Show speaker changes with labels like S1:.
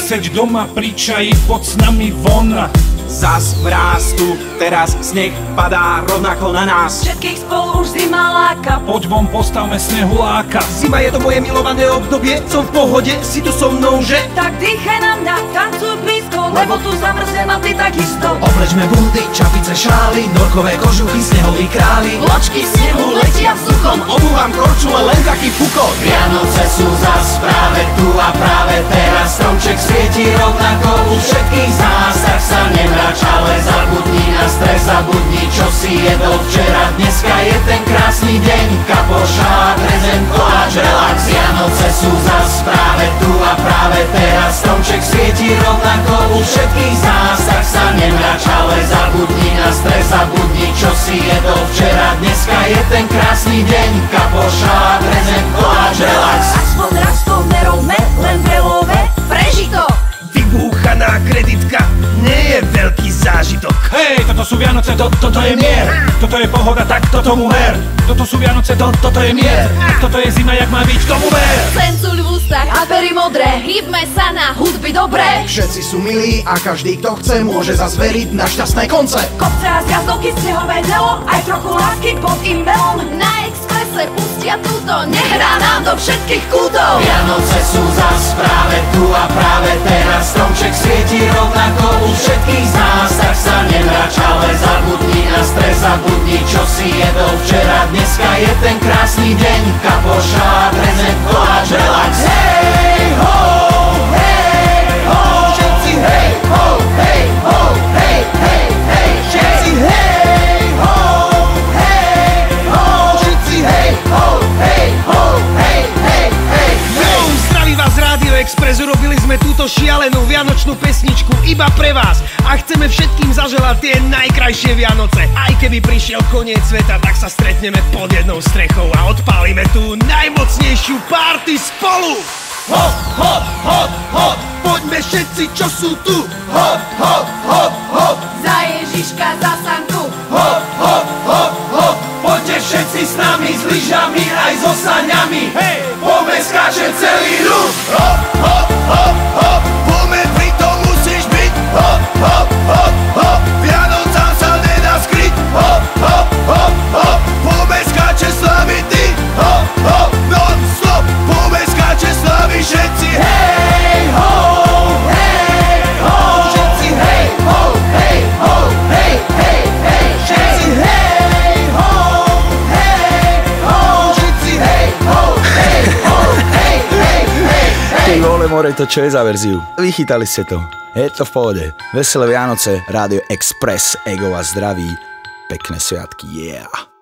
S1: seď doma pri čaji, poď s nami von.
S2: Zas mráz tu, teraz sneh padá rovnako na nás.
S3: Všetkých spolu už zima láka.
S1: Poď von, postavme snehuláka.
S2: Zima je to moje milované obdobie, som v pohode, si tu so mnou, že?
S3: Tak dýchaj na mňa, tancuj blízko, lebo tu zamrznem a ty takisto.
S2: Oblečme bundy, čapice, šály, norkové kožuchy, snehoví králi.
S3: Ločky snehu letia vzduchom,
S2: Obúvam korčule, len taký fukot. Vianoce sú zas práve tu a práve teraz. Stromček svieti rovnako u všetkých z nás. Tak sa nemrač, ale zabudni na stres, zabudni čo si jedol včera. Dneska je ten krásny deň, kapoša, prezent, koláč, relax. Vianoce sú zas práve tu a práve teraz. Stromček svieti rovnako u všetkých z nás. Tak sa nemrač, ale zabudni na stres, zabudni čo si jedol včera. Dneska je ten krásny deň, kapoša, prezent, koláč, relax.
S3: aspoň raz to nerobme, len veľové prežito.
S4: Vybúchaná kreditka nie je veľký zážitok.
S1: Hej, toto sú Vianoce, toto je mier. Toto je pohoda, tak toto mu ver. Toto sú Vianoce, toto je mier. Toto je zima, jak má byť, tomu ver.
S3: Sencuľ v ústach a pery modré, hýbme sa na hudby dobré.
S2: Všetci sú milí a každý, kto chce, môže zasveriť na šťastné konce.
S3: Kopce a zjazdovky, snehové nelo, aj trochu lásky pod e-mailom. Na Expresse pustia túto, nehrá nám do všetkých kútov.
S2: Vianoce sú zas práve tu a práve teraz. Stromček svieti rovnako u všetkých z nás. Tak sa nemrač, ale zabudni na stres, zabudni čo si jedol včera. Dneska je ten krásny deň, kapoša, prezent, koláč, relax. Hej ho, hej ho, všetci hej ho, hej ho, hej, hej, hej, všetci hej ho, hej ho, všetci hej ho, hej ho, hej, hej, hej, hej.
S4: Zdraví vás Rádio Express, urobili sme túto šialenú vianočnú pesničku iba pre vás a chceme všetkým zaželať tie najkrajšie Vianoce. Aj keby prišiel koniec sveta, tak sa stretneme pod jednou strechou a odpálime tú najmocnejšiu party spolu.
S2: Hop, hop, hop, hop,
S4: Poďme všetci, čo sú tu.
S2: hop, hop, hop, hop,
S3: Za Ježiška, za Sanku,
S2: hop, hop, hop, hop. Poďte všetci s nami, s lyžami aj so saňami.
S1: Hej!
S2: Poďme skáče celý ľud. Hop, hop, hop, hop,
S4: Poďme, pri tom musíš byť.
S2: hop, hop, hop, hop,
S4: Vianocám sa nedá skryť.
S2: hop, hop, hop, hop,
S4: Poďme, skáče s nami ty.
S2: hop, hop.
S4: Non-stop. Poďme, skáče s nami všetci.
S2: Hej ho, hej ho, všetci hej ho, hej ho, hej, hej, hej, všetci hej ho, hej ho, všetci hej ho, hej ho, hej, hej, hej, hej.
S5: Ty vole more, to čo je za verziu? Vychytali ste to. Je to v pohode. Veselé Vianoce, Rádio Express, Ego a zdraví. Pekné sviatky, yeah.